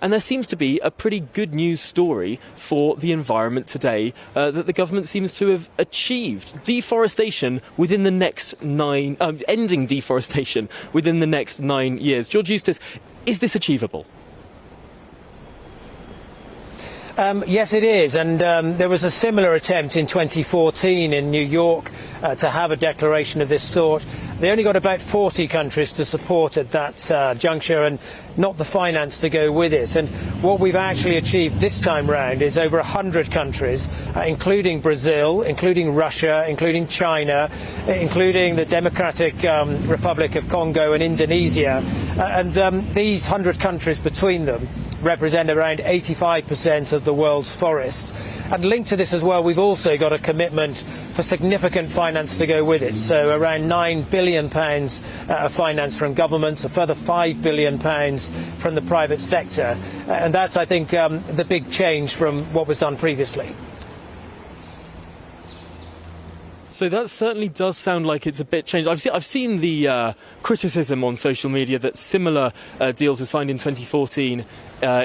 And there seems to be a pretty good news story for the environment today that the government seems to have achieved. Deforestation within the next ending deforestation within the next 9 years. George Eustice, is this achievable? Yes, it is. And there was a similar attempt in 2014 in New York to have a declaration of this sort. They only got about 40 countries to support at that juncture and not the finance to go with it. And what we've actually achieved this time round is over 100 countries, including Brazil, including Russia, including China, including the Democratic Republic of Congo and Indonesia. These 100 countries between them represent around 85% of the world's forests. And linked to this as well, we've also got a commitment for significant finance to go with it. So around £9 billion of finance from governments, a further £5 billion from the private sector. And that's, I think, the big change from what was done previously. So that certainly does sound like it's a bit changed. I've seen the criticism on social media that similar deals were signed in 2014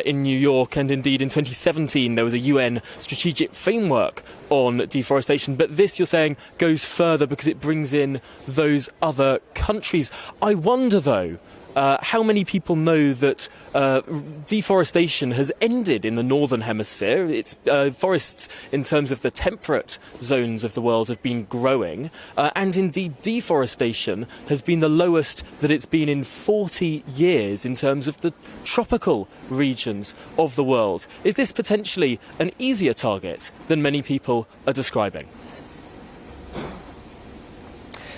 in New York, and indeed in 2017 there was a UN strategic framework on deforestation. But this, you're saying, goes further because it brings in those other countries. I wonder, though, how many people know that deforestation has ended in the northern hemisphere? It's forests in terms of the temperate zones of the world have been growing, and indeed deforestation has been the lowest that it's been in 40 years in terms of the tropical regions of the world. Is this potentially an easier target than many people are describing?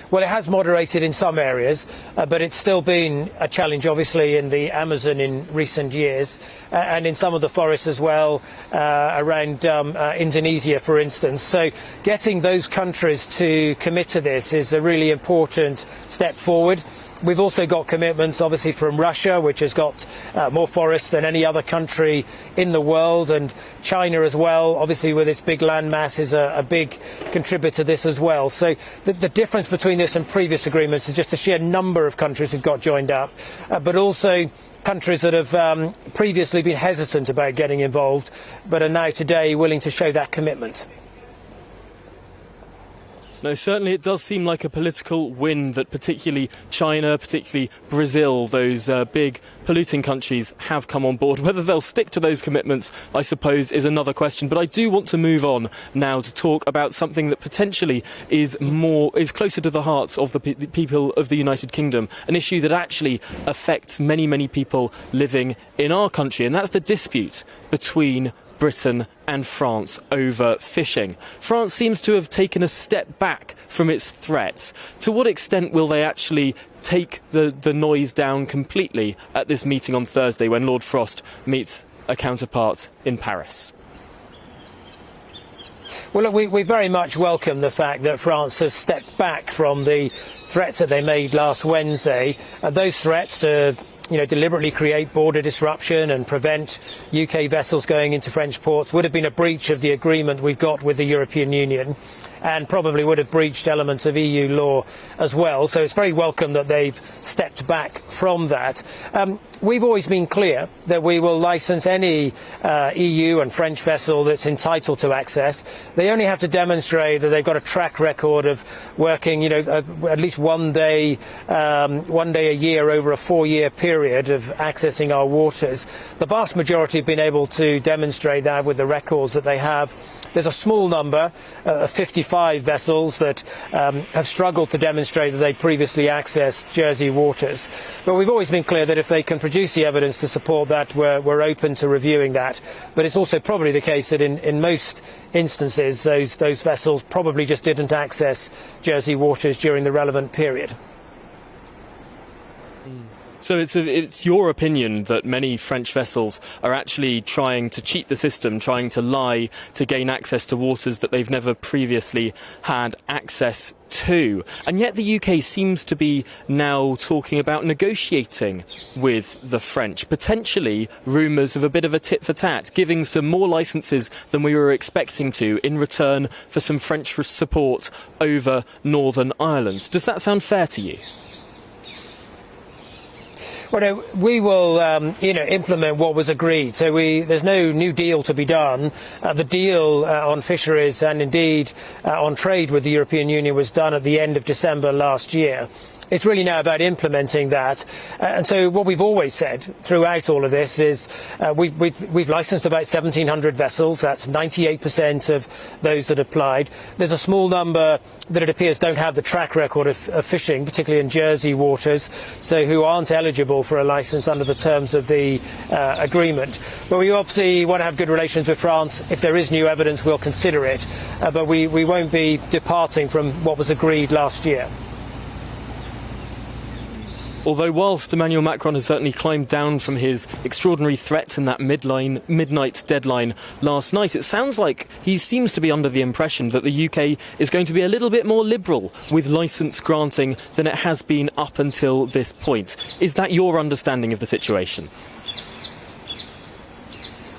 Well, it has moderated in some areas, but it's still been a challenge, obviously, in the Amazon in recent years, and in some of the forests as well, around Indonesia, for instance. So getting those countries to commit to this is a really important step forward. We've also got commitments, obviously, from Russia, which has got more forests than any other country in the world, and China as well, obviously, with its big landmass, is a big contributor to this as well. So the difference between this and previous agreements is just the sheer number of countries who've got joined up, but also countries that have previously been hesitant about getting involved, but are now today willing to show that commitment. No, certainly it does seem like a political win that particularly China, particularly Brazil, those big polluting countries have come on board. Whether they'll stick to those commitments, I suppose, is another question. But I do want to move on now to talk about something that potentially is closer to the hearts of the people of the United Kingdom, an issue that actually affects many, many people living in our country, and that's the dispute between Britain and France over fishing. France seems to have taken a step back from its threats. To what extent will they actually take the noise down completely at this meeting on Thursday when Lord Frost meets a counterpart in Paris? Well, look, we very much welcome the fact that France has stepped back from the threats that they made last Wednesday. Those threats to deliberately create border disruption and prevent UK vessels going into French ports would have been a breach of the agreement we've got with the European Union, and probably would have breached elements of EU law as well. So it's very welcome that they've stepped back from that. We've always been clear that we will licence any EU and French vessel that's entitled to access. They only have to demonstrate that they've got a track record of working, at least one day a year over a 4-year period of accessing our waters. The vast majority have been able to demonstrate that with the records that they have. There's a small number, 55 vessels, that have struggled to demonstrate that they previously accessed Jersey waters. But we've always been clear that if they can produce the evidence to support that, we're open to reviewing that. But it's also probably the case that in most instances, those vessels probably just didn't access Jersey waters during the relevant period. So it's your opinion that many French vessels are actually trying to cheat the system, trying to lie to gain access to waters that they've never previously had access to. And yet the UK seems to be now talking about negotiating with the French, potentially rumours of a bit of a tit for tat, giving some more licences than we were expecting to in return for some French support over Northern Ireland. Does that sound fair to you? Well, no, we will, implement what was agreed. So there's no new deal to be done. The deal on fisheries and indeed on trade with the European Union was done at the end of December last year. It's really now about implementing that. And so what we've always said throughout all of this is we've licensed about 1,700 vessels. That's 98% of those that applied. There's a small number that it appears don't have the track record of fishing, particularly in Jersey waters, so who aren't eligible for a licence under the terms of the agreement. But we obviously want to have good relations with France. If there is new evidence, we'll consider it. But we won't be departing from what was agreed last year. Although whilst Emmanuel Macron has certainly climbed down from his extraordinary threats and that midnight deadline last night, it sounds like he seems to be under the impression that the UK is going to be a little bit more liberal with licence granting than it has been up until this point. Is that your understanding of the situation?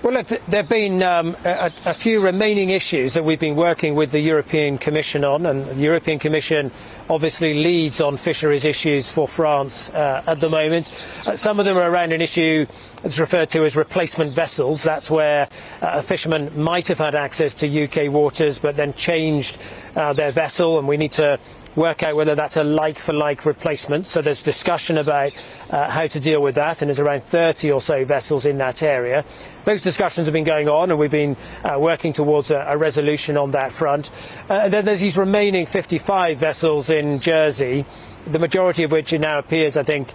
Well, look, there have been a few remaining issues that we've been working with the European Commission on, and the European Commission obviously leads on fisheries issues for France at the moment. Some of them are around an issue that's referred to as replacement vessels. That's where a fisherman might have had access to UK waters but then changed their vessel, and we need to work out whether that's a like-for-like replacement. So there's discussion about how to deal with that, and there's around 30 or so vessels in that area. Those discussions have been going on, and we've been working towards a resolution on that front. Then there's these remaining 55 vessels in Jersey, the majority of which it now appears, I think,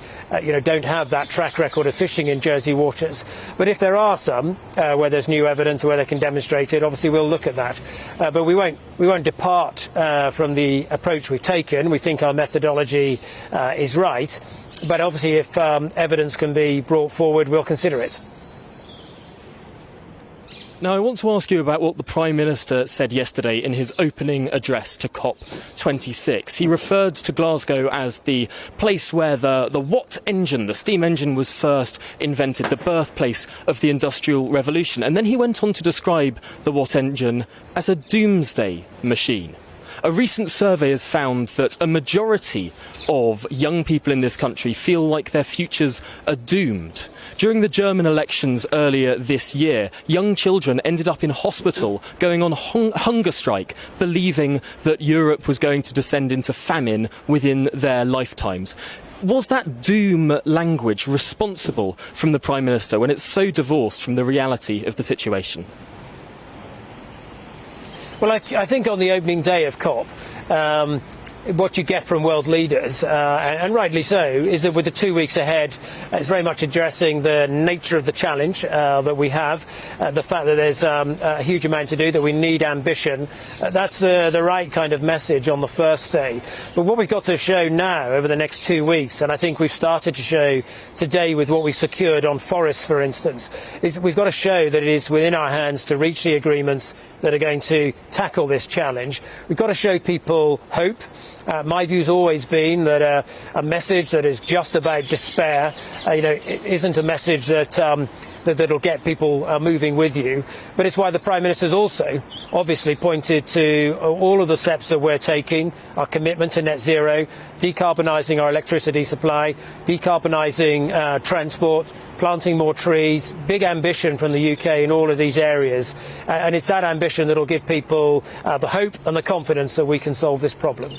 don't have that track record of fishing in Jersey waters. But if there are some where there's new evidence, where they can demonstrate it, obviously we'll look at that. But we won't depart from the approach we've taken. We think our methodology is right. But obviously, if evidence can be brought forward, we'll consider it. Now, I want to ask you about what the Prime Minister said yesterday in his opening address to COP26. He referred to Glasgow as the place where the Watt engine, the steam engine, was first invented, the birthplace of the Industrial Revolution. And then he went on to describe the Watt engine as a doomsday machine. A recent survey has found that a majority of young people in this country feel like their futures are doomed. During the German elections earlier this year, young children ended up in hospital going on hunger strike, believing that Europe was going to descend into famine within their lifetimes. Was that doom language responsible from the Prime Minister when it's so divorced from the reality of the situation? Well, I think on the opening day of COP, what you get from world leaders, and rightly so, is that with the 2 weeks ahead, it's very much addressing the nature of the challenge that we have, the fact that there's a huge amount to do, that we need ambition. That's the right kind of message on the first day. But what we've got to show now over the next 2 weeks, and I think we've started to show today with what we've secured on forests, for instance, is we've got to show that it is within our hands to reach the agreements that are going to tackle this challenge. We've got to show people hope. My view's always been that a message that is just about despair, it isn't a message that'll get people moving with you. But it's why the Prime Minister's also obviously pointed to all of the steps that we're taking, our commitment to net zero, decarbonising our electricity supply, decarbonising transport, planting more trees, big ambition from the UK in all of these areas. And it's that ambition that'll give people the hope and the confidence that we can solve this problem.